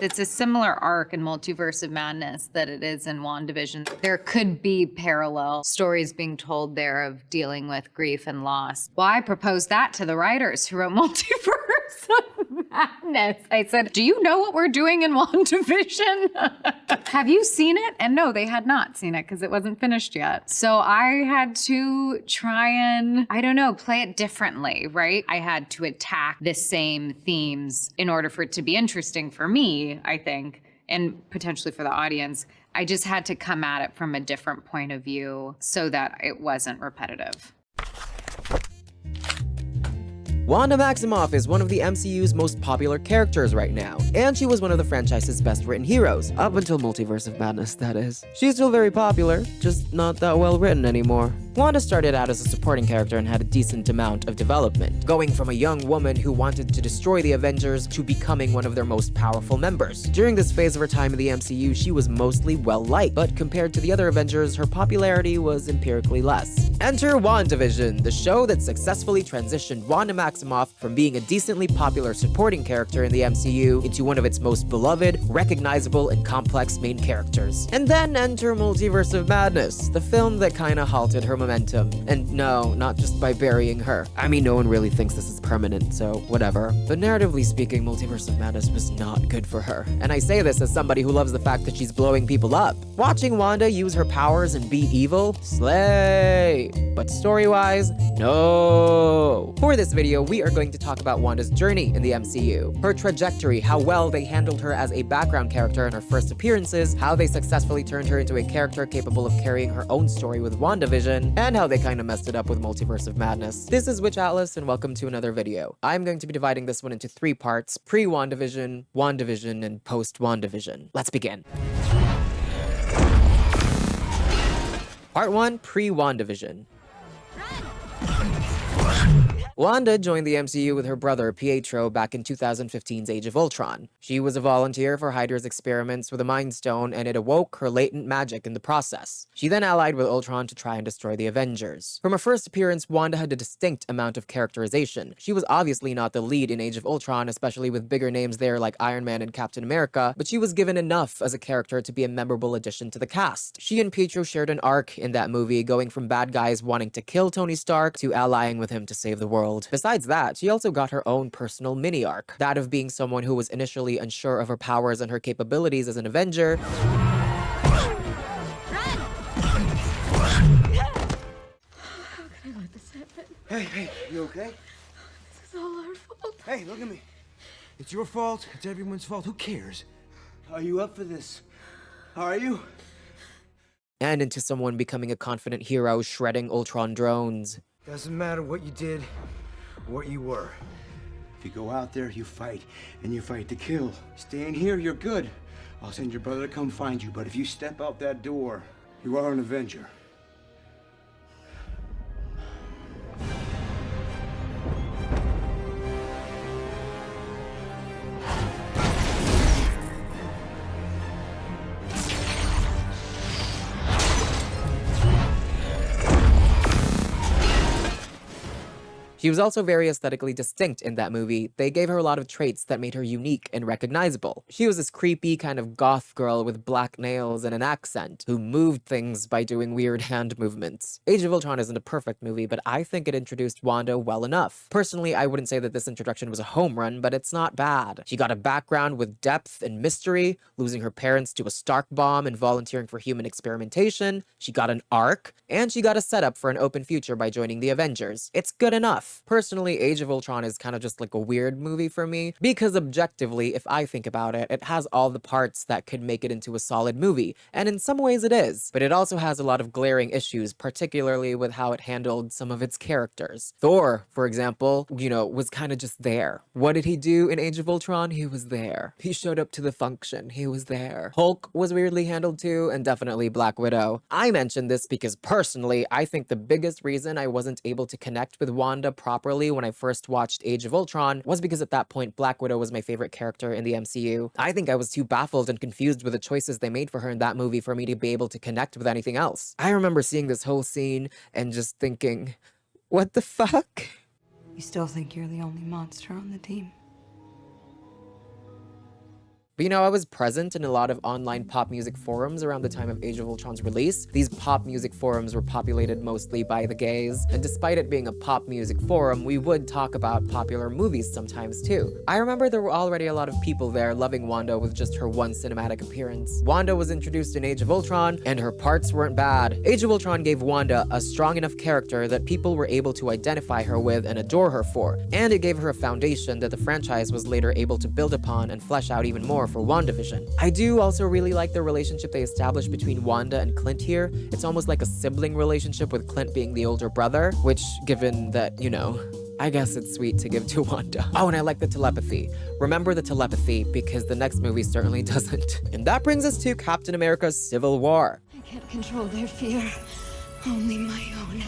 It's a similar arc in Multiverse of Madness that it is in WandaVision. There could be parallel stories being told there of dealing with grief and loss. Well, I proposed that to the writers who wrote Multiverse of Madness. I said, do you know what we're doing in WandaVision? Have you seen it? And no, they had not seen it because it wasn't finished yet. So I had to try and, I don't know, play it differently, right? I had to attack the same themes in order for it to be interesting for me, I think, and potentially for the audience. I just had to come at it from a different point of view so that it wasn't repetitive. Wanda Maximoff is one of the MCU's most popular characters right now, and she was one of the franchise's best written heroes, up until Multiverse of Madness, that is. She's still very popular, just not that well written anymore. Wanda started out as a supporting character and had a decent amount of development, going from a young woman who wanted to destroy the Avengers to becoming one of their most powerful members. During this phase of her time in the MCU, she was mostly well-liked, but compared to the other Avengers, her popularity was empirically less. Enter WandaVision, the show that successfully transitioned Wanda Maximoff from being a decently popular supporting character in the MCU into one of its most beloved, recognizable, and complex main characters. And then enter Multiverse of Madness, the film that kinda halted her momentum. And no, not just by burying her. I mean, no one really thinks this is permanent, so whatever. But narratively speaking, Multiverse of Madness was not good for her. And I say this as somebody who loves the fact that she's blowing people up. Watching Wanda use her powers and be evil? Slay! But story-wise, no. For this video, we are going to talk about Wanda's journey in the MCU, her trajectory, how well they handled her as a background character in her first appearances, how they successfully turned her into a character capable of carrying her own story with WandaVision, and how they kinda messed it up with Multiverse of Madness. This is Witch Atlas, and welcome to another video. I'm going to be dividing this one into 3 parts: pre-WandaVision, WandaVision, and post-WandaVision. Let's begin. Part 1, pre-WandaVision. Wanda joined the MCU with her brother, Pietro, back in 2015's Age of Ultron. She was a volunteer for Hydra's experiments with a Mind Stone, and it awoke her latent magic in the process. She then allied with Ultron to try and destroy the Avengers. From her first appearance, Wanda had a distinct amount of characterization. She was obviously not the lead in Age of Ultron, especially with bigger names there like Iron Man and Captain America, but she was given enough as a character to be a memorable addition to the cast. She and Pietro shared an arc in that movie, going from bad guys wanting to kill Tony Stark to allying with him to save the world. Besides that, she also got her own personal mini-arc, that of being someone who was initially unsure of her powers and her capabilities as an Avenger. How can I let this happen? Hey, you okay? This is all our fault. Hey, look at me. It's your fault. It's everyone's fault. Who cares? Are you up for this? Are you? And into someone becoming a confident hero shredding Ultron drones. Doesn't matter what you did, or what you were. If you go out there, you fight, and you fight to kill. Staying here, you're good. I'll send your brother to come find you, but if you step out that door, you are an Avenger. She was also very aesthetically distinct in that movie. They gave her a lot of traits that made her unique and recognizable. She was this creepy kind of goth girl with black nails and an accent, who moved things by doing weird hand movements. Age of Ultron isn't a perfect movie, but I think it introduced Wanda well enough. Personally, I wouldn't say that this introduction was a home run, but it's not bad. She got a background with depth and mystery, losing her parents to a Stark bomb and volunteering for human experimentation. She got an arc, and she got a setup for an open future by joining the Avengers. It's good enough. Personally, Age of Ultron is kind of just like a weird movie for me, because objectively, if I think about it, it has all the parts that could make it into a solid movie, and in some ways it is, but it also has a lot of glaring issues, particularly with how it handled some of its characters. Thor, for example, was kind of just there. What did he do in Age of Ultron? He was there. He showed up to the function. He was there. Hulk was weirdly handled too, and definitely Black Widow. I mentioned this because personally, I think the biggest reason I wasn't able to connect with Wanda properly when I first watched Age of Ultron was because at that point, Black Widow was my favorite character in the MCU. I think I was too baffled and confused with the choices they made for her in that movie for me to be able to connect with anything else. I remember seeing this whole scene and just thinking, what the fuck? You still think you're the only monster on the team? But I was present in a lot of online pop music forums around the time of Age of Ultron's release. These pop music forums were populated mostly by the gays, and despite it being a pop music forum, we would talk about popular movies sometimes too. I remember there were already a lot of people there loving Wanda with just her one cinematic appearance. Wanda was introduced in Age of Ultron, and her parts weren't bad. Age of Ultron gave Wanda a strong enough character that people were able to identify her with and adore her for, and it gave her a foundation that the franchise was later able to build upon and flesh out even more for WandaVision. I do also really like the relationship they established between Wanda and Clint here. It's almost like a sibling relationship, with Clint being the older brother, which, given that, I guess it's sweet to give to Wanda. Oh, and I like the telepathy. Remember the telepathy, because the next movie certainly doesn't. And that brings us to Captain America's Civil War. I can't control their fear, only my own.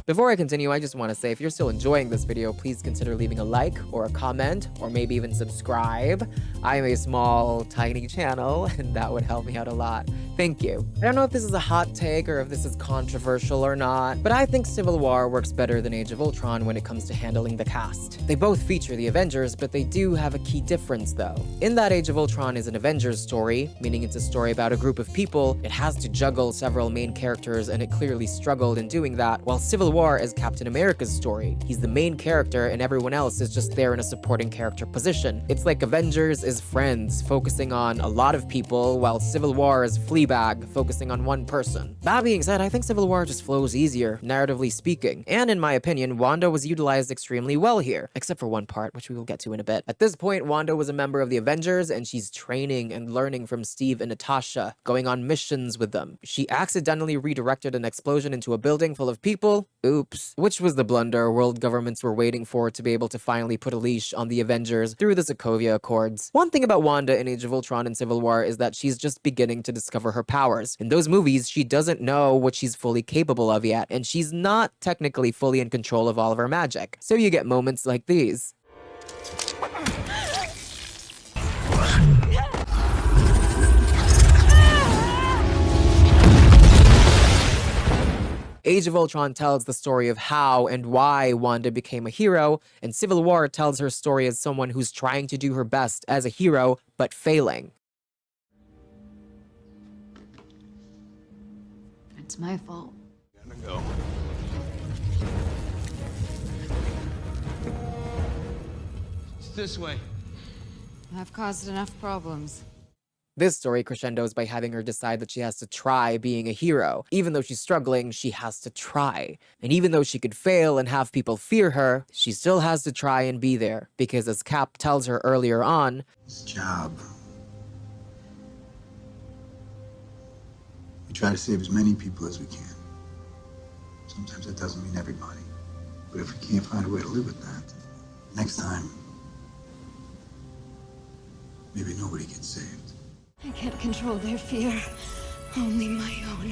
Before I continue, I just want to say, if you're still enjoying this video, please consider leaving a like or a comment, or maybe even subscribe. I am a small, tiny channel, and that would help me out a lot. Thank you. I don't know if this is a hot take or if this is controversial or not, but I think Civil War works better than Age of Ultron when it comes to handling the cast. They both feature the Avengers, but they do have a key difference though. In that Age of Ultron is an Avengers story, meaning it's a story about a group of people. It has to juggle several main characters, and it clearly struggled in doing that, while Civil War is Captain America's story. He's the main character and everyone else is just there in a supporting character position. It's like Avengers is Friends, focusing on a lot of people, while Civil War is Fleabag, focusing on one person. That being said, I think Civil War just flows easier, narratively speaking. And in my opinion, Wanda was utilized extremely well here, except for one part, which we will get to in a bit. At this point, Wanda was a member of the Avengers, and she's training and learning from Steve and Natasha, going on missions with them. She accidentally redirected an explosion into a building full of people. Oops. Which was the blunder world governments were waiting for to be able to finally put a leash on the Avengers through the Sokovia Accords. One thing about Wanda in Age of Ultron and Civil War is that she's just beginning to discover her powers. In those movies, she doesn't know what she's fully capable of yet, and she's not technically fully in control of all of her magic. So you get moments like these. Age of Ultron tells the story of how and why Wanda became a hero, and Civil War tells her story as someone who's trying to do her best as a hero, but failing. It's my fault. Gotta go. It's this way. I've caused enough problems. This story crescendos by having her decide that she has to try being a hero. Even though she's struggling, she has to try. And even though she could fail and have people fear her, she still has to try and be there. Because as Cap tells her earlier on, This job. We try to save as many people as we can. Sometimes that doesn't mean everybody. But if we can't find a way to live with that, next time, maybe nobody gets saved. I can't control their fear, only my own.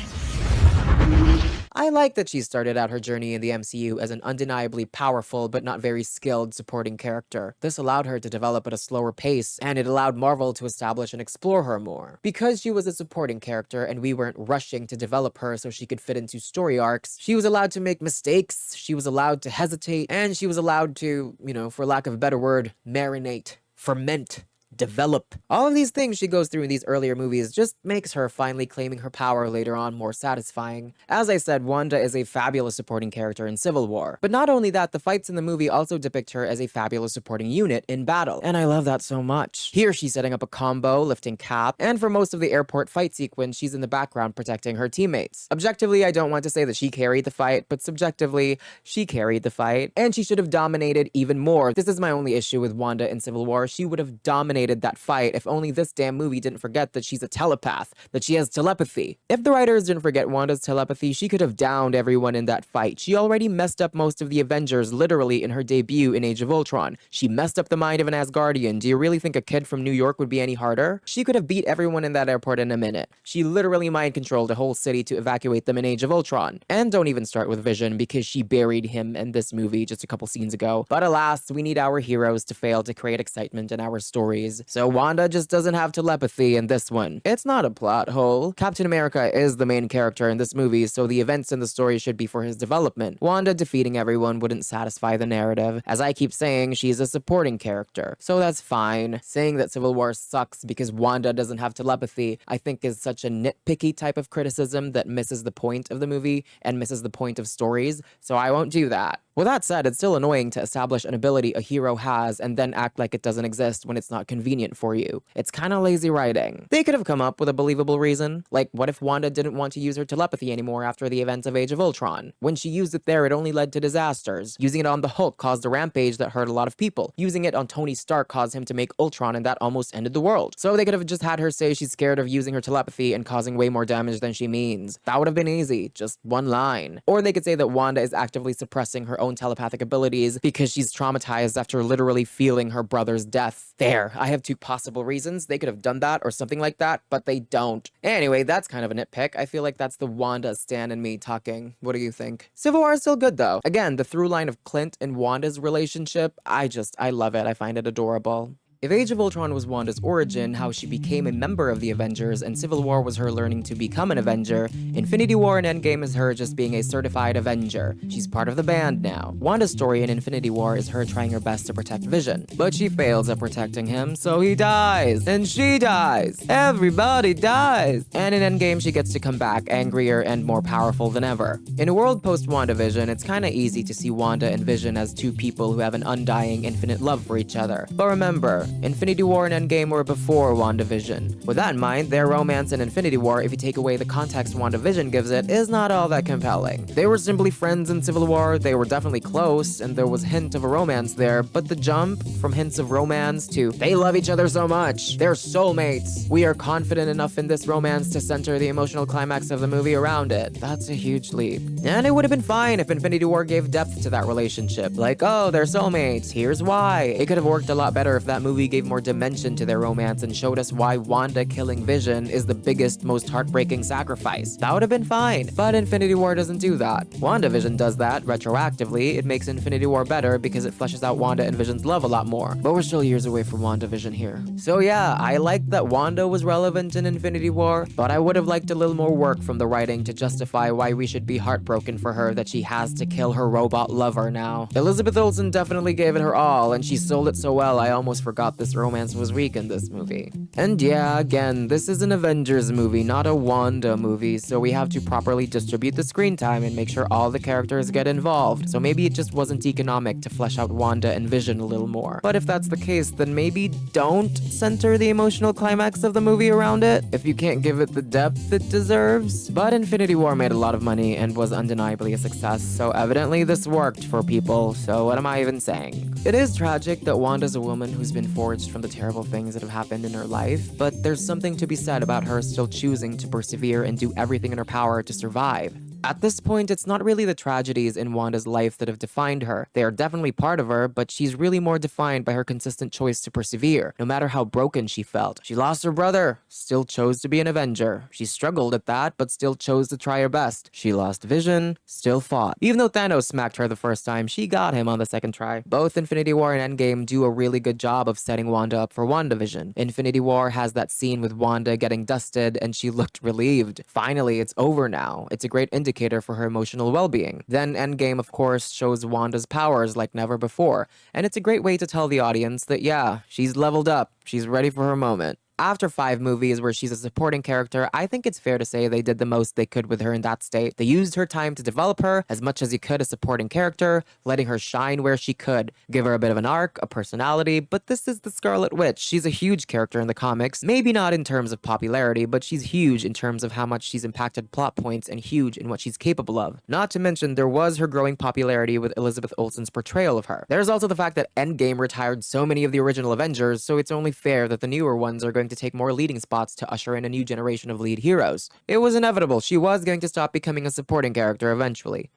I like that she started out her journey in the MCU as an undeniably powerful but not very skilled supporting character. This allowed her to develop at a slower pace, and it allowed Marvel to establish and explore her more. Because she was a supporting character and we weren't rushing to develop her so she could fit into story arcs, she was allowed to make mistakes, she was allowed to hesitate, and she was allowed to, for lack of a better word, marinate, ferment, develop. All of these things she goes through in these earlier movies just makes her finally claiming her power later on more satisfying. As I said, Wanda is a fabulous supporting character in Civil War. But not only that, the fights in the movie also depict her as a fabulous supporting unit in battle. And I love that so much. Here she's setting up a combo, lifting Cap, and for most of the airport fight sequence, she's in the background protecting her teammates. Objectively, I don't want to say that she carried the fight, but subjectively, she carried the fight, and she should have dominated even more. This is my only issue with Wanda in Civil War. She would have dominated that fight if only this damn movie didn't forget that she's a telepath, that she has telepathy. If the writers didn't forget Wanda's telepathy, she could have downed everyone in that fight. She already messed up most of the Avengers literally in her debut in Age of Ultron. She messed up the mind of an Asgardian. Do you really think a kid from New York would be any harder? She could have beat everyone in that airport in a minute. She literally mind controlled a whole city to evacuate them in Age of Ultron. And don't even start with Vision, because she buried him in this movie just a couple scenes ago. But alas, we need our heroes to fail to create excitement in our story, stories, so Wanda just doesn't have telepathy in this one. It's not a plot hole. Captain America is the main character in this movie, so the events in the story should be for his development. Wanda defeating everyone wouldn't satisfy the narrative. As I keep saying, she's a supporting character, so that's fine. Saying that Civil War sucks because Wanda doesn't have telepathy, I think is such a nitpicky type of criticism that misses the point of the movie and misses the point of stories, so I won't do that. With that said, it's still annoying to establish an ability a hero has and then act like it doesn't exist when it's not convenient for you. It's kinda lazy writing. They could have come up with a believable reason. Like, what if Wanda didn't want to use her telepathy anymore after the events of Age of Ultron? When she used it there, it only led to disasters. Using it on the Hulk caused a rampage that hurt a lot of people. Using it on Tony Stark caused him to make Ultron, and that almost ended the world. So they could have just had her say she's scared of using her telepathy and causing way more damage than she means. That would have been easy. Just one line. Or they could say that Wanda is actively suppressing her own telepathic abilities because she's traumatized after literally feeling her brother's death. There, I have two possible reasons. They could have done that or something like that, but they don't. Anyway, that's kind of a nitpick. I feel like that's the Wanda stan in me talking. What do you think? Civil War is still good though. Again, the through line of Clint and Wanda's relationship, I love it. I find it adorable. If Age of Ultron was Wanda's origin, how she became a member of the Avengers, and Civil War was her learning to become an Avenger, Infinity War and Endgame is her just being a certified Avenger. She's part of the band now. Wanda's story in Infinity War is her trying her best to protect Vision, but she fails at protecting him, so he dies. And she dies. Everybody dies. And in Endgame, she gets to come back angrier and more powerful than ever. In a world post-WandaVision, it's kinda easy to see Wanda and Vision as two people who have an undying, infinite love for each other. But remember, Infinity War and Endgame were before WandaVision. With that in mind, their romance in Infinity War, if you take away the context WandaVision gives it, is not all that compelling. They were simply friends in Civil War, they were definitely close, and there was hint of a romance there, but the jump from hints of romance to they love each other so much, they're soulmates, we are confident enough in this romance to center the emotional climax of the movie around it, that's a huge leap. And it would have been fine if Infinity War gave depth to that relationship, like, oh, they're soulmates, here's why. It could have worked a lot better if that movie gave more dimension to their romance and showed us why Wanda killing Vision is the biggest, most heartbreaking sacrifice. That would have been fine, but Infinity War doesn't do that. WandaVision does that retroactively. It makes Infinity War better because it fleshes out Wanda and Vision's love a lot more, but we're still years away from WandaVision here. So yeah, I like that Wanda was relevant in Infinity War, but I would have liked a little more work from the writing to justify why we should be heartbroken for her that she has to kill her robot lover now. Elizabeth Olsen definitely gave it her all, and she sold it so well I almost forgot this romance was weak in this movie. And yeah, again, this is an Avengers movie, not a Wanda movie, so we have to properly distribute the screen time and make sure all the characters get involved. So maybe it just wasn't economic to flesh out Wanda and Vision a little more. But if that's the case, then maybe don't center the emotional climax of the movie around it, if you can't give it the depth it deserves. But Infinity War made a lot of money and was undeniably a success, so evidently this worked for people, so what am I even saying? It is tragic that Wanda's a woman who's been forged from the terrible things that have happened in her life, but there's something to be said about her still choosing to persevere and do everything in her power to survive. At this point, it's not really the tragedies in Wanda's life that have defined her. They are definitely part of her, but she's really more defined by her consistent choice to persevere, no matter how broken she felt. She lost her brother, still chose to be an Avenger. She struggled at that, but still chose to try her best. She lost Vision, still fought. Even though Thanos smacked her the first time, she got him on the second try. Both Infinity War and Endgame do a really good job of setting Wanda up for WandaVision. Infinity War has that scene with Wanda getting dusted, and she looked relieved. Finally, it's over now. It's a great indicator for her emotional well-being. Then Endgame, of course, shows Wanda's powers like never before, and it's a great way to tell the audience that, yeah, she's leveled up, she's ready for her moment. After 5 movies where she's a supporting character, I think it's fair to say they did the most they could with her in that state. They used her time to develop her as much as you could a supporting character, letting her shine where she could, give her a bit of an arc, a personality, but this is the Scarlet Witch. She's a huge character in the comics, maybe not in terms of popularity, but she's huge in terms of how much she's impacted plot points and huge in what she's capable of. Not to mention, there was her growing popularity with Elizabeth Olsen's portrayal of her. There's also the fact that Endgame retired so many of the original Avengers, so it's only fair that the newer ones are going to take more leading spots to usher in a new generation of lead heroes. It was inevitable. She was going to stop becoming a supporting character eventually.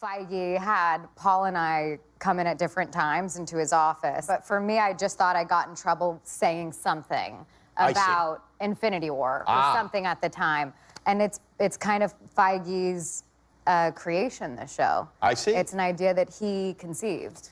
Feige had Paul and I come in at different times into his office. But for me, I just thought I got in trouble saying something about Infinity War or something at the time. And it's kind of Feige's creation, this show. I see. It's an idea that he conceived.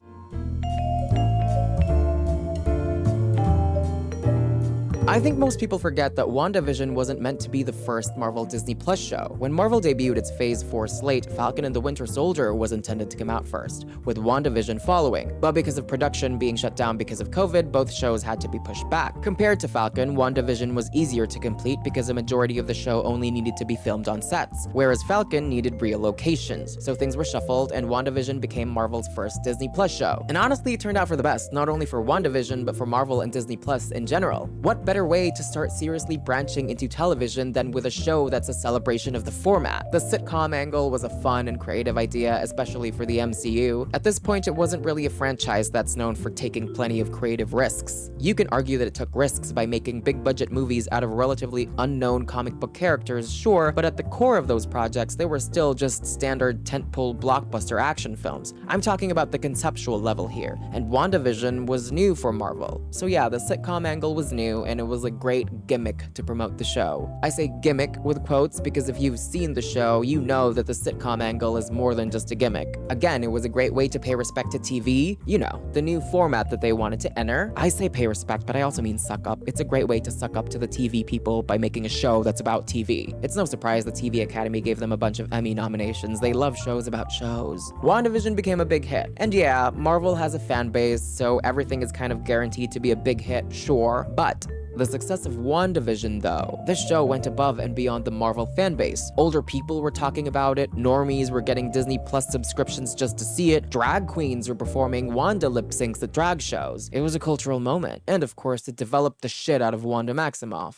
I think most people forget that WandaVision wasn't meant to be the first Marvel Disney Plus show. When Marvel debuted its Phase 4 slate, Falcon and the Winter Soldier was intended to come out first, with WandaVision following. But because of production being shut down because of COVID, both shows had to be pushed back. Compared to Falcon, WandaVision was easier to complete because a majority of the show only needed to be filmed on sets, whereas Falcon needed real locations. So things were shuffled, and WandaVision became Marvel's first Disney Plus show. And honestly, it turned out for the best, not only for WandaVision, but for Marvel and Disney Plus in general. What better way to start seriously branching into television than with a show that's a celebration of the format? The sitcom angle was a fun and creative idea, especially for the MCU. At this point, it wasn't really a franchise that's known for taking plenty of creative risks. You can argue that it took risks by making big-budget movies out of relatively unknown comic book characters, sure, but at the core of those projects, they were still just standard tentpole blockbuster action films. I'm talking about the conceptual level here, and WandaVision was new for Marvel. So yeah, the sitcom angle was new, and it was a great gimmick to promote the show. I say gimmick with quotes because if you've seen the show, you know that the sitcom angle is more than just a gimmick. Again, it was a great way to pay respect to TV, you know, the new format that they wanted to enter. I say pay respect, but I also mean suck up. It's a great way to suck up to the TV people by making a show that's about TV. It's no surprise the TV Academy gave them a bunch of Emmy nominations. They love shows about shows. WandaVision became a big hit. And yeah, Marvel has a fan base, so everything is kind of guaranteed to be a big hit, sure, but the success of WandaVision, though, this show went above and beyond the Marvel fanbase. Older people were talking about it, normies were getting Disney Plus subscriptions just to see it, drag queens were performing Wanda lip syncs at drag shows. It was a cultural moment, and of course, it developed the shit out of Wanda Maximoff.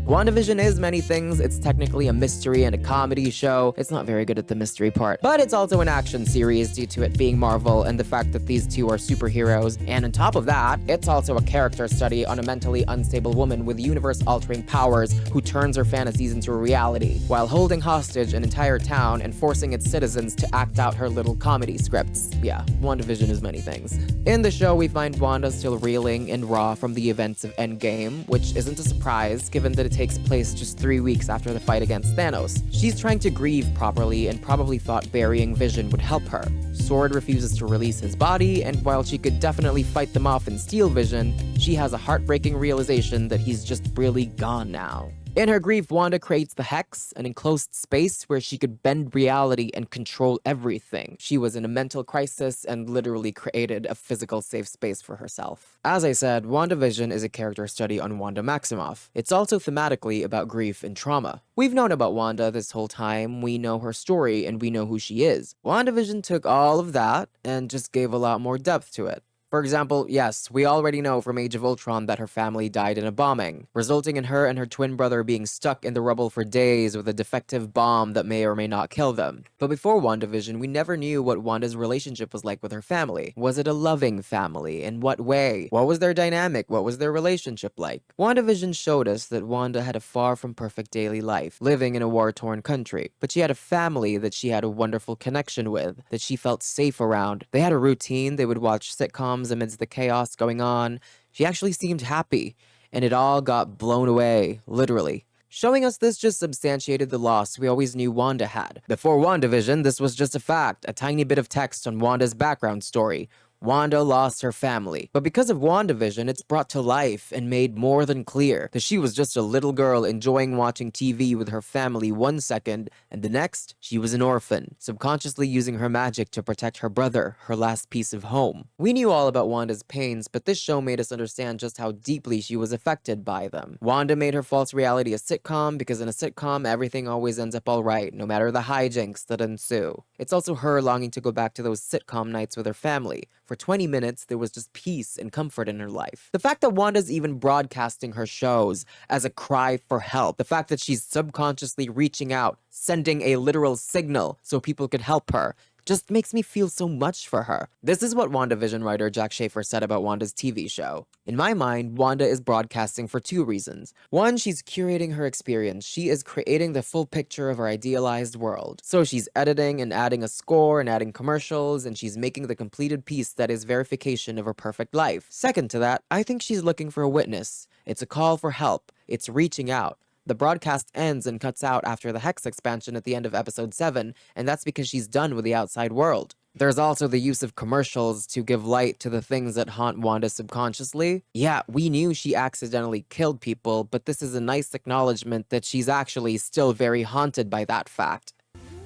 WandaVision is many things. It's technically a mystery and a comedy show. It's not very good at the mystery part, but it's also an action series due to it being Marvel and the fact that these two are superheroes. And on top of that, it's also a character study on a mentally unstable woman with universe-altering powers who turns her fantasies into a reality, while holding hostage an entire town and forcing its citizens to act out her little comedy scripts. Yeah, WandaVision is many things. In the show, we find Wanda still reeling and raw from the events of Endgame, which isn't a surprise given that it takes place just 3 weeks after the fight against Thanos. She's trying to grieve properly and probably thought burying Vision would help her. Sword refuses to release his body, and while she could definitely fight them off and steal Vision, she has a heartbreaking realization that he's just really gone now. In her grief, Wanda creates the Hex, an enclosed space where she could bend reality and control everything. She was in a mental crisis and literally created a physical safe space for herself. As I said, WandaVision is a character study on Wanda Maximoff. It's also thematically about grief and trauma. We've known about Wanda this whole time, we know her story, and we know who she is. WandaVision took all of that and just gave a lot more depth to it. For example, yes, we already know from Age of Ultron that her family died in a bombing, resulting in her and her twin brother being stuck in the rubble for days with a defective bomb that may or may not kill them. But before WandaVision, we never knew what Wanda's relationship was like with her family. Was it a loving family? In what way? What was their dynamic? What was their relationship like? WandaVision showed us that Wanda had a far from perfect daily life, living in a war-torn country, but she had a family that she had a wonderful connection with, that she felt safe around. They had a routine, they would watch sitcoms amidst the chaos going on. She actually seemed happy, and it all got blown away, literally. Showing us this just substantiated the loss we always knew Wanda had. Before WandaVision, this was just a fact, a tiny bit of text on Wanda's background story. Wanda lost her family. But because of WandaVision, it's brought to life and made more than clear that she was just a little girl enjoying watching TV with her family 1 second, and the next, she was an orphan, subconsciously using her magic to protect her brother, her last piece of home. We knew all about Wanda's pains, but this show made us understand just how deeply she was affected by them. Wanda made her false reality a sitcom because in a sitcom, everything always ends up alright, no matter the hijinks that ensue. It's also her longing to go back to those sitcom nights with her family. For 20 minutes, there was just peace and comfort in her life. The fact that Wanda's even broadcasting her shows as a cry for help, the fact that she's subconsciously reaching out, sending a literal signal so people could help her, just makes me feel so much for her. This is what WandaVision writer Jack Schaefer said about Wanda's TV show. In my mind, Wanda is broadcasting for two reasons. One, she's curating her experience. She is creating the full picture of her idealized world. So she's editing and adding a score and adding commercials, and she's making the completed piece that is verification of her perfect life. Second to that, I think she's looking for a witness. It's a call for help. It's reaching out. The broadcast ends and cuts out after the Hex expansion at the end of episode 7, and that's because she's done with the outside world. There's also the use of commercials to give light to the things that haunt Wanda subconsciously. Yeah, we knew she accidentally killed people, but this is a nice acknowledgement that she's actually still very haunted by that fact.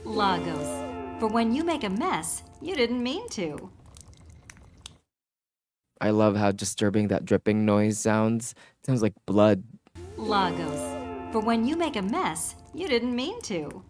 Lagos. For when you make a mess, you didn't mean to. I love how disturbing that dripping noise sounds. It sounds like blood. Lagos. For when you make a mess, you didn't mean to.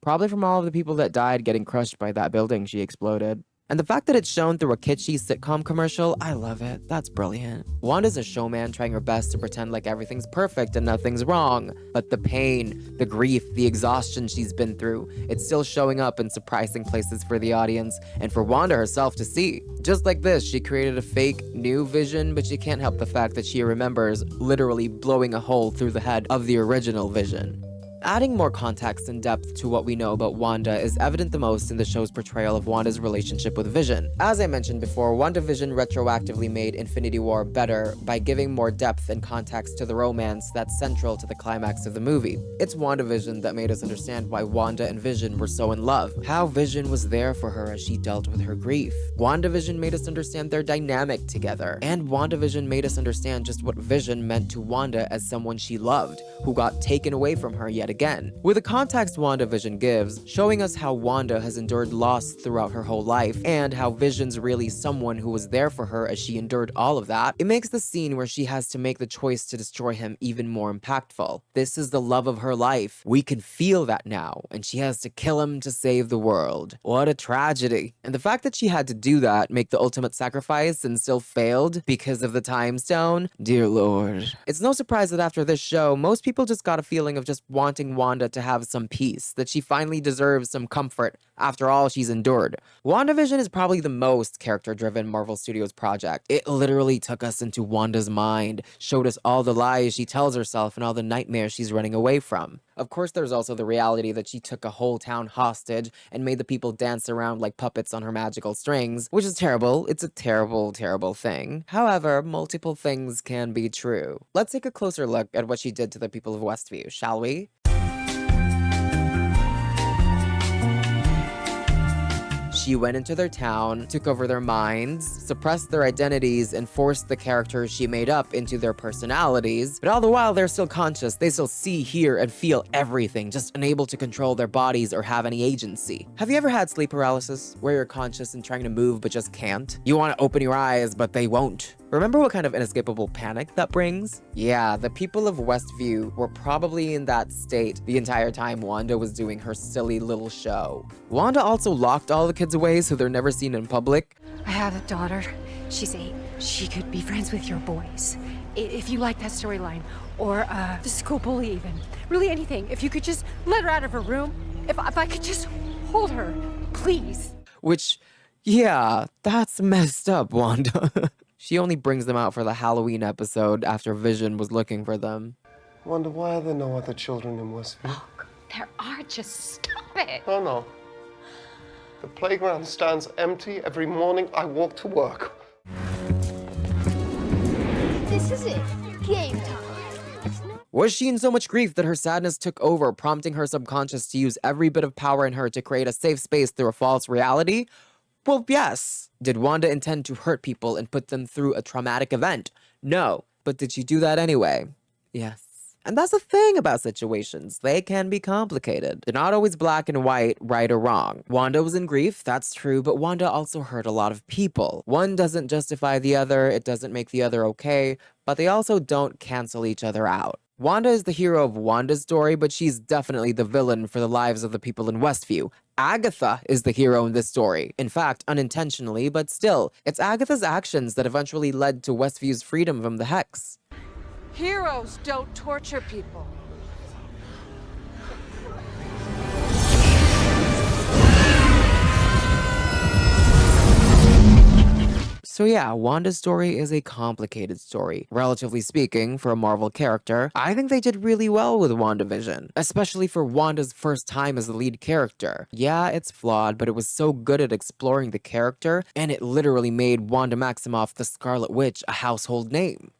Probably from all of the people that died getting crushed by that building she exploded. And the fact that it's shown through a kitschy sitcom commercial, I love it. That's brilliant. Wanda's a showman trying her best to pretend like everything's perfect and nothing's wrong. But the pain, the grief, the exhaustion she's been through, it's still showing up in surprising places for the audience and for Wanda herself to see. Just like this, she created a fake new Vision, but she can't help the fact that she remembers literally blowing a hole through the head of the original Vision. Adding more context and depth to what we know about Wanda is evident the most in the show's portrayal of Wanda's relationship with Vision. As I mentioned before, WandaVision retroactively made Infinity War better by giving more depth and context to the romance that's central to the climax of the movie. It's WandaVision that made us understand why Wanda and Vision were so in love, how Vision was there for her as she dealt with her grief. WandaVision made us understand their dynamic together, and WandaVision made us understand just what Vision meant to Wanda as someone she loved, who got taken away from her yet again. With the context WandaVision gives, showing us how Wanda has endured loss throughout her whole life, and how Vision's really someone who was there for her as she endured all of that, it makes the scene where she has to make the choice to destroy him even more impactful. This is the love of her life. We can feel that now, and she has to kill him to save the world. What a tragedy. And the fact that she had to do that, make the ultimate sacrifice, and still failed because of the time stone, dear lord. It's no surprise that after this show, most people just got a feeling of just wanting Wanda to have some peace, that she finally deserves some comfort after all she's endured. WandaVision is probably the most character-driven Marvel Studios project. It literally took us into Wanda's mind, showed us all the lies she tells herself and all the nightmares she's running away from. Of course, there's also the reality that she took a whole town hostage and made the people dance around like puppets on her magical strings, which is terrible. It's a terrible, terrible thing. However, multiple things can be true. Let's take a closer look at what she did to the people of Westview, shall we? She went into their town, took over their minds, suppressed their identities, and forced the characters she made up into their personalities. But all the while, they're still conscious. They still see, hear, and feel everything, just unable to control their bodies or have any agency. Have you ever had sleep paralysis, where you're conscious and trying to move but just can't? You want to open your eyes, but they won't. Remember what kind of inescapable panic that brings? Yeah, the people of Westview were probably in that state the entire time Wanda was doing her silly little show. Wanda also locked all the kids away so they're never seen in public. I have a daughter. She's 8. She could be friends with your boys. If you like that storyline. Or the school bully even. Really anything. If you could just let her out of her room. If I could just hold her. Please. Which, yeah, that's messed up, Wanda. She only brings them out for the Halloween episode after Vision was looking for them. Wonder why are there no other children in Westview? Look, there are. Just stop it. Oh no. The playground stands empty every morning I walk to work. This is it. Game time. Was she in so much grief that her sadness took over, prompting her subconscious to use every bit of power in her to create a safe space through a false reality? Well, yes. Did Wanda intend to hurt people and put them through a traumatic event? No. But did she do that anyway? Yes. And that's the thing about situations. They can be complicated. They're not always black and white, right or wrong. Wanda was in grief, that's true, but Wanda also hurt a lot of people. One doesn't justify the other, it doesn't make the other okay, but they also don't cancel each other out. Wanda is the hero of Wanda's story, but she's definitely the villain for the lives of the people in Westview. Agatha is the hero in this story. In fact, unintentionally, but still, it's Agatha's actions that eventually led to Westview's freedom from the Hex. Heroes don't torture people. So yeah, Wanda's story is a complicated story. Relatively speaking, for a Marvel character, I think they did really well with WandaVision, especially for Wanda's first time as the lead character. Yeah, it's flawed, but it was so good at exploring the character, and it literally made Wanda Maximoff the Scarlet Witch a household name.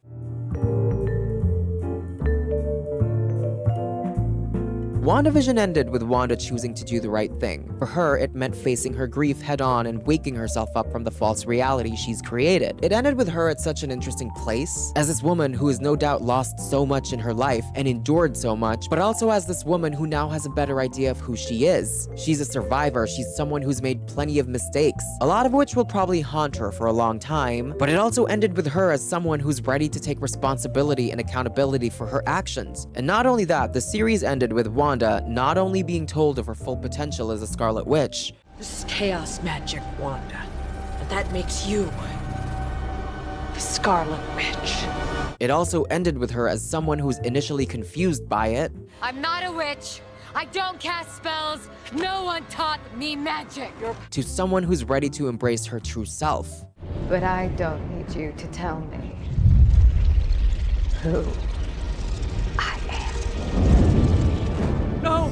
WandaVision ended with Wanda choosing to do the right thing. For her, it meant facing her grief head-on and waking herself up from the false reality she's created. It ended with her at such an interesting place, as this woman who has no doubt lost so much in her life and endured so much, but also as this woman who now has a better idea of who she is. She's a survivor, she's someone who's made plenty of mistakes, a lot of which will probably haunt her for a long time, but it also ended with her as someone who's ready to take responsibility and accountability for her actions. And not only that, the series ended with Wanda not only being told of her full potential as a Scarlet Witch. This is chaos magic, Wanda. And that makes you the Scarlet Witch. It also ended with her as someone who's initially confused by it. I'm not a witch. I don't cast spells. No one taught me magic. To someone who's ready to embrace her true self. But I don't need you to tell me who I am. No!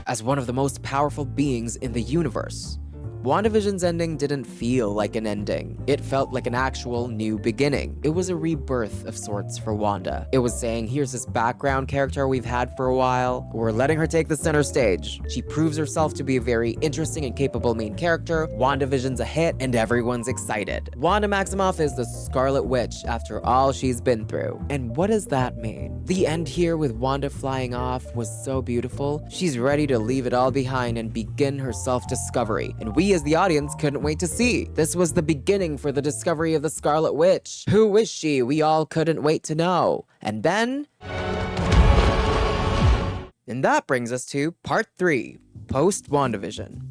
As one of the most powerful beings in the universe. WandaVision's ending didn't feel like an ending. It felt like an actual new beginning. It was a rebirth of sorts for Wanda. It was saying, here's this background character we've had for a while. We're letting her take the center stage. She proves herself to be a very interesting and capable main character. WandaVision's a hit, and everyone's excited. Wanda Maximoff is the Scarlet Witch after all she's been through. And what does that mean? The end here with Wanda flying off was so beautiful. She's ready to leave it all behind and begin her self-discovery. And we as the audience couldn't wait to see. This was the beginning for the discovery of the Scarlet Witch. Who is she? We all couldn't wait to know. And then... And that brings us to part 3, Post-WandaVision.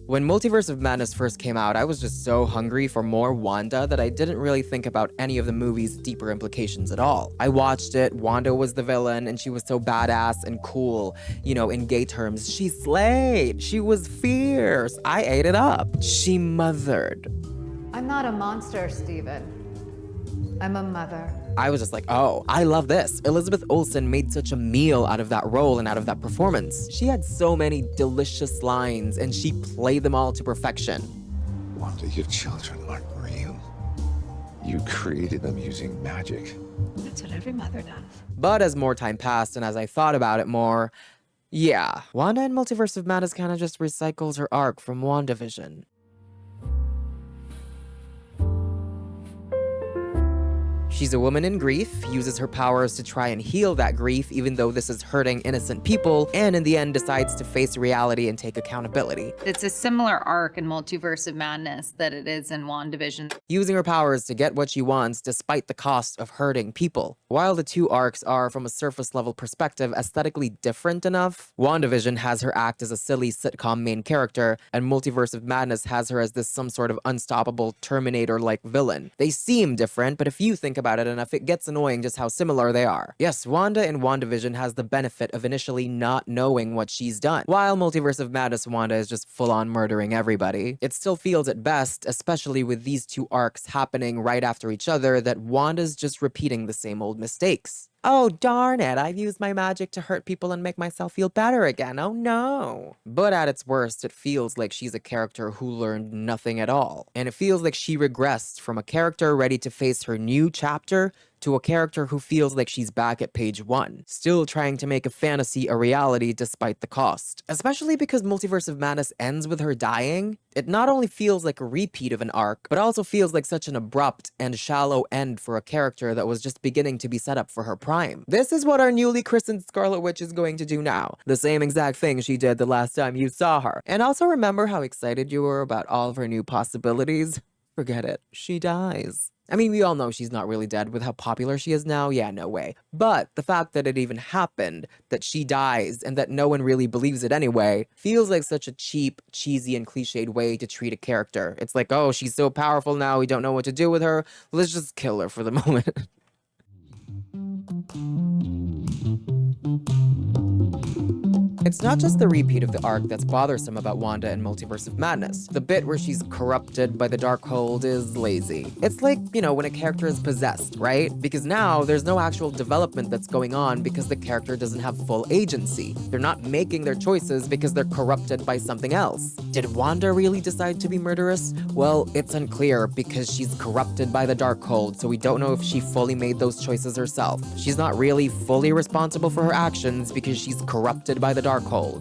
When Multiverse of Madness first came out, I was just so hungry for more Wanda that I didn't really think about any of the movie's deeper implications at all. I watched it, Wanda was the villain, and she was so badass and cool. You know, in gay terms, she slayed. She was fierce. I ate it up. She mothered. I'm not a monster, Steven. I'm a mother. I was just like, oh, I love this. Elizabeth Olsen made such a meal out of that role and out of that performance. She had so many delicious lines, and she played them all to perfection. Wanda, your children aren't real. You created them using magic. That's what every mother does. But as more time passed and as I thought about it more, yeah, Wanda in Multiverse of Madness kind of just recycles her arc from WandaVision. She's a woman in grief, uses her powers to try and heal that grief even though this is hurting innocent people, and in the end decides to face reality and take accountability. It's a similar arc in Multiverse of Madness that it is in WandaVision. Using her powers to get what she wants despite the cost of hurting people. While the two arcs are, from a surface level perspective, aesthetically different enough, WandaVision has her act as a silly sitcom main character, and Multiverse of Madness has her as this some sort of unstoppable Terminator-like villain. They seem different, but if you think about it enough, it gets annoying just how similar they are. Yes, Wanda in WandaVision has the benefit of initially not knowing what she's done, while Multiverse of Madness Wanda is just full-on murdering everybody. It still feels at best, especially with these two arcs happening right after each other, that Wanda's just repeating the same old mistakes. Oh, darn it, I've used my magic to hurt people and make myself feel better again, oh no. But at its worst, it feels like she's a character who learned nothing at all. And it feels like she regressed from a character ready to face her new chapter to a character who feels like she's back at page 1, still trying to make a fantasy a reality despite the cost. Especially because Multiverse of Madness ends with her dying, it not only feels like a repeat of an arc, but also feels like such an abrupt and shallow end for a character that was just beginning to be set up for her prime. This is what our newly christened Scarlet Witch is going to do now. The same exact thing she did the last time you saw her. And also remember how excited you were about all of her new possibilities? Forget it. She dies. I mean, we all know she's not really dead with how popular she is now. Yeah, no way. But the fact that it even happened, that she dies, and that no one really believes it anyway, feels like such a cheap, cheesy, and cliched way to treat a character. It's like, oh, she's so powerful now, we don't know what to do with her. Let's just kill her for the moment. It's not just the repeat of the arc that's bothersome about Wanda and Multiverse of Madness. The bit where she's corrupted by the Darkhold is lazy. It's like, you know, when a character is possessed, right? Because now there's no actual development that's going on because the character doesn't have full agency. They're not making their choices because they're corrupted by something else. Did Wanda really decide to be murderous? Well, it's unclear because she's corrupted by the Darkhold, so we don't know if she fully made those choices herself. She's not really fully responsible for her actions because she's corrupted by the Darkhold.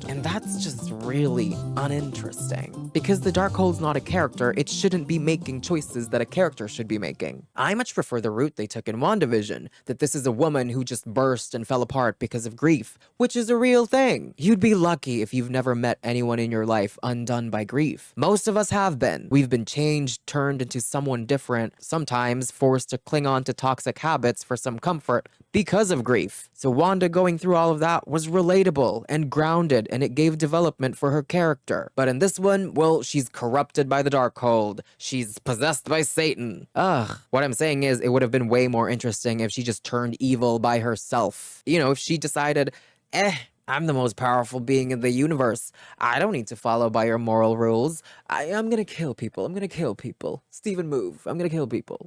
And that's just really uninteresting. Because the Darkhold's not a character, it shouldn't be making choices that a character should be making. I much prefer the route they took in WandaVision, that this is a woman who just burst and fell apart because of grief, which is a real thing. You'd be lucky if you've never met anyone in your life undone by grief. Most of us have been. We've been changed, turned into someone different, sometimes forced to cling on to toxic habits for some comfort because of grief. So Wanda going through all of that was relatable and grounded, and it gave development for her character. But in this one, well, she's corrupted by the Darkhold. She's possessed by Satan. Ugh. What I'm saying is, it would have been way more interesting if she just turned evil by herself. You know, if she decided, I'm the most powerful being in the universe. I don't need to follow by your moral rules. I'm gonna kill people. I'm gonna kill people. Steven, move. I'm gonna kill people.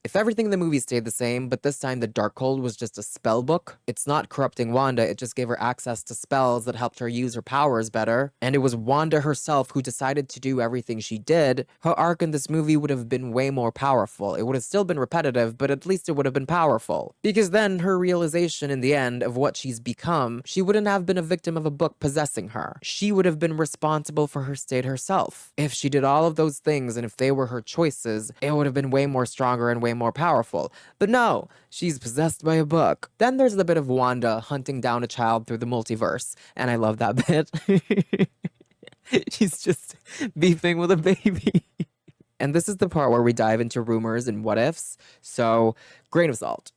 If everything in the movie stayed the same, but this time the Darkhold was just a spell book, it's not corrupting Wanda, it just gave her access to spells that helped her use her powers better, and it was Wanda herself who decided to do everything she did, her arc in this movie would have been way more powerful. It would have still been repetitive, but at least it would have been powerful. Because then her realization in the end of what she's become, she wouldn't have been a victim of a book possessing her. She would have been responsible for her state herself. If she did all of those things and if they were her choices, it would have been way more stronger and way more powerful. But no, she's possessed by a book. Then there's the bit of Wanda hunting down a child through the multiverse, and I love that bit. She's just beefing with a baby. And this is the part where we dive into rumors and what ifs, so grain of salt.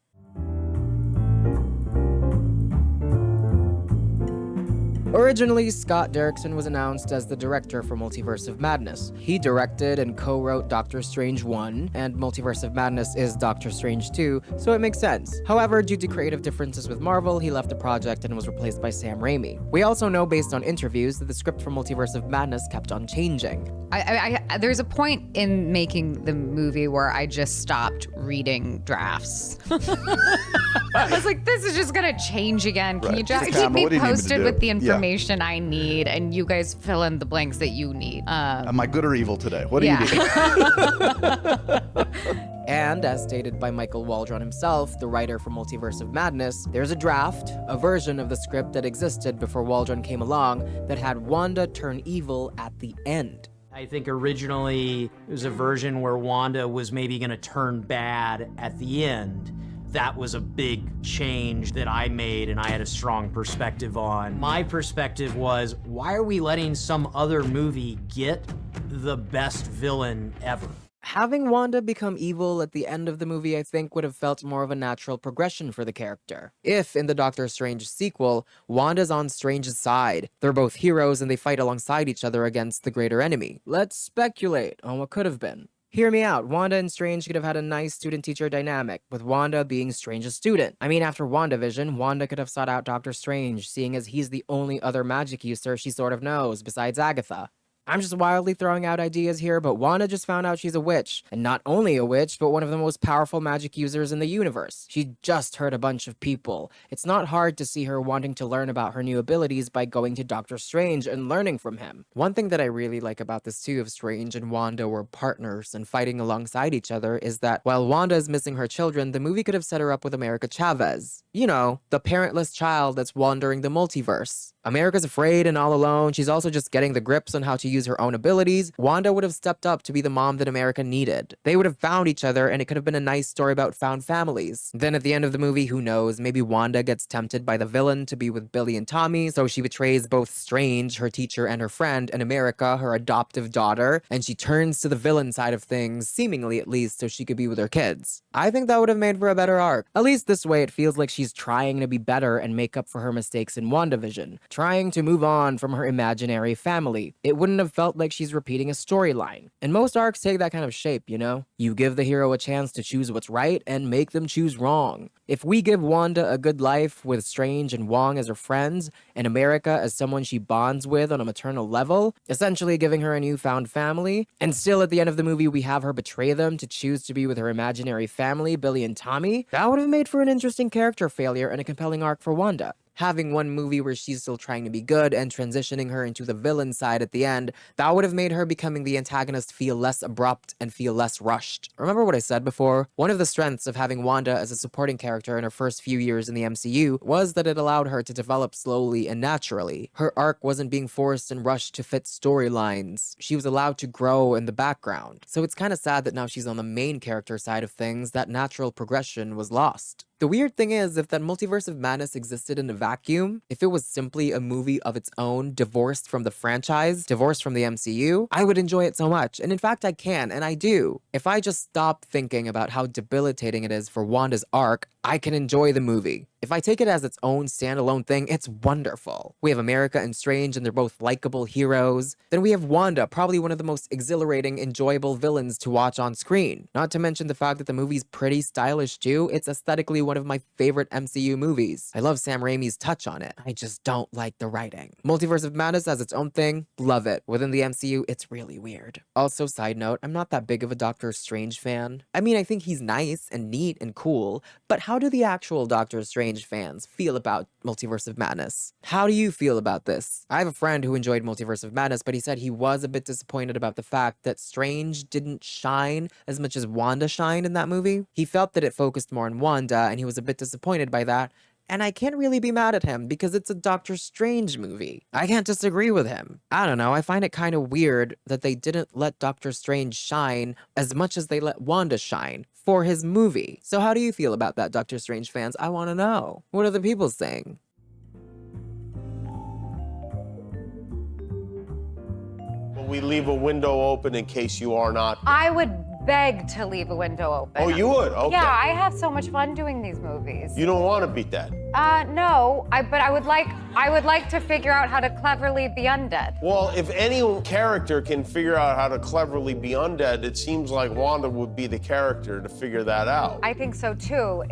Originally, Scott Derrickson was announced as the director for Multiverse of Madness. He directed and co-wrote Doctor Strange 1, and Multiverse of Madness is Doctor Strange 2, so it makes sense. However, due to creative differences with Marvel, he left the project and was replaced by Sam Raimi. We also know based on interviews that the script for Multiverse of Madness kept on changing. There's a point in making the movie where I just stopped reading drafts. I was like, this is just gonna change again. Can you just keep me posted with the information I need, and you guys fill in the blanks that you need? Am I good or evil today? What do you need? And as stated by Michael Waldron himself, the writer for Multiverse of Madness, there's a draft, a version of the script that existed before Waldron came along, that had Wanda turn evil at the end. I think originally it was a version where Wanda was maybe gonna turn bad at the end. That was a big change that I made and I had a strong perspective on. My perspective was, why are we letting some other movie get the best villain ever? Having Wanda become evil at the end of the movie, I think, would have felt more of a natural progression for the character. If, in the Doctor Strange sequel, Wanda's on Strange's side, they're both heroes and they fight alongside each other against the greater enemy. Let's speculate on what could have been. Hear me out, Wanda and Strange could have had a nice student-teacher dynamic, with Wanda being Strange's student. I mean, after WandaVision, Wanda could have sought out Doctor Strange, seeing as he's the only other magic user she sort of knows, besides Agatha. I'm just wildly throwing out ideas here, but Wanda just found out she's a witch. And not only a witch, but one of the most powerful magic users in the universe. She just hurt a bunch of people. It's not hard to see her wanting to learn about her new abilities by going to Doctor Strange and learning from him. One thing that I really like about this too, if Strange and Wanda were partners and fighting alongside each other, is that while Wanda is missing her children, the movie could have set her up with America Chavez. You know, the parentless child that's wandering the multiverse. America's afraid and all alone. She's also just getting the grips on how to use her own abilities. Wanda would have stepped up to be the mom that America needed. They would have found each other, and it could have been a nice story about found families. Then at the end of the movie, who knows, maybe Wanda gets tempted by the villain to be with Billy and Tommy, so she betrays both Strange, her teacher and her friend, and America, her adoptive daughter, and she turns to the villain side of things, seemingly at least, so she could be with her kids. I think that would have made for a better arc. At least this way it feels like she's she's trying to be better and make up for her mistakes in WandaVision, trying to move on from her imaginary family. It wouldn't have felt like she's repeating a storyline. And most arcs take that kind of shape, you know? You give the hero a chance to choose what's right and make them choose wrong. If we give Wanda a good life with Strange and Wong as her friends, and America as someone she bonds with on a maternal level, essentially giving her a newfound family, and still at the end of the movie we have her betray them to choose to be with her imaginary family, Billy and Tommy, that would have made for an interesting character failure and a compelling arc for Wanda. Having one movie where she's still trying to be good and transitioning her into the villain side at the end, that would have made her becoming the antagonist feel less abrupt and feel less rushed. Remember what I said before? One of the strengths of having Wanda as a supporting character in her first few years in the MCU was that it allowed her to develop slowly and naturally. Her arc wasn't being forced and rushed to fit storylines. She was allowed to grow in the background. So it's kind of sad that now she's on the main character side of things, that natural progression was lost. The weird thing is, if that Multiverse of Madness existed in a vacuum, if it was simply a movie of its own, divorced from the franchise, divorced from the MCU, I would enjoy it so much. And in fact, I can, and I do. If I just stop thinking about how debilitating it is for Wanda's arc, I can enjoy the movie. If I take it as its own standalone thing, it's wonderful. We have America and Strange, and they're both likable heroes. Then we have Wanda, probably one of the most exhilarating, enjoyable villains to watch on screen. Not to mention the fact that the movie's pretty stylish too. It's aesthetically one of my favorite MCU movies. I love Sam Raimi's touch on it. I just don't like the writing. Multiverse of Madness as its own thing, love it. Within the MCU, it's really weird. Also, side note, I'm not that big of a Doctor Strange fan. I mean, I think he's nice and neat and cool, but how do the actual Doctor Strange fans feel about Multiverse of Madness? How do you feel about this? I have a friend who enjoyed Multiverse of Madness, but he said he was a bit disappointed about the fact that Strange didn't shine as much as Wanda shined in that movie. He felt that it focused more on Wanda, and he was a bit disappointed by that. And I can't really be mad at him because it's a Doctor Strange movie. I can't disagree with him. I don't know, I find it kind of weird that they didn't let Doctor Strange shine as much as they let Wanda shine for his movie. So how do you feel about that, Doctor Strange fans? I want to know. What are the people saying? Well, we leave a window open in case you are not. I would beg to leave a window open. Oh, you would? Okay. Yeah, I have so much fun doing these movies. You don't want to beat that. No, but I would like to figure out how to cleverly be undead. Well, if any character can figure out how to cleverly be undead, it seems like Wanda would be the character to figure that out. I think so too.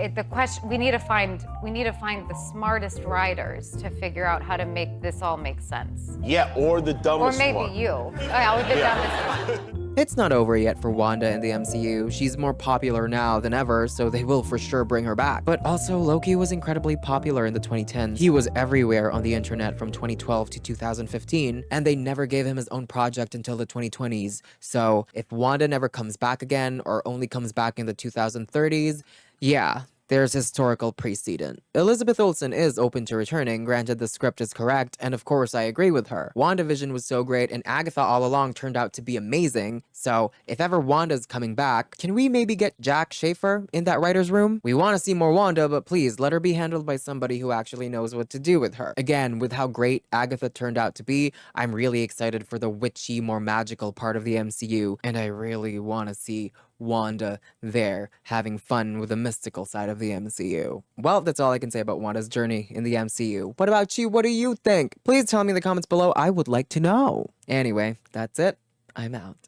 We need to find the smartest writers to figure out how to make this all make sense. Yeah, or the dumbest one. Or maybe you. Oh, yeah, or the dumbest one. It's not over yet for Wanda in the MCU. She's more popular now than ever, so they will for sure bring her back. But also, Loki was incredibly popular in the 2010s. He was everywhere on the internet from 2012 to 2015, and they never gave him his own project until the 2020s. So if Wanda never comes back again, or only comes back in the 2030s, yeah, there's historical precedent. Elizabeth Olsen is open to returning, granted the script is correct, and of course I agree with her. WandaVision was so great, and Agatha all along turned out to be amazing, so if ever Wanda's coming back, can we maybe get Jack Schaefer in that writer's room? We want to see more Wanda, but please, let her be handled by somebody who actually knows what to do with her. Again, with how great Agatha turned out to be, I'm really excited for the witchy, more magical part of the MCU, and I really want to see Wanda there, having fun with the mystical side of the MCU. Well, that's all I can say about Wanda's journey in the MCU. What about you? What do you think? Please tell me in the comments below. I would like to know. Anyway, that's it. I'm out.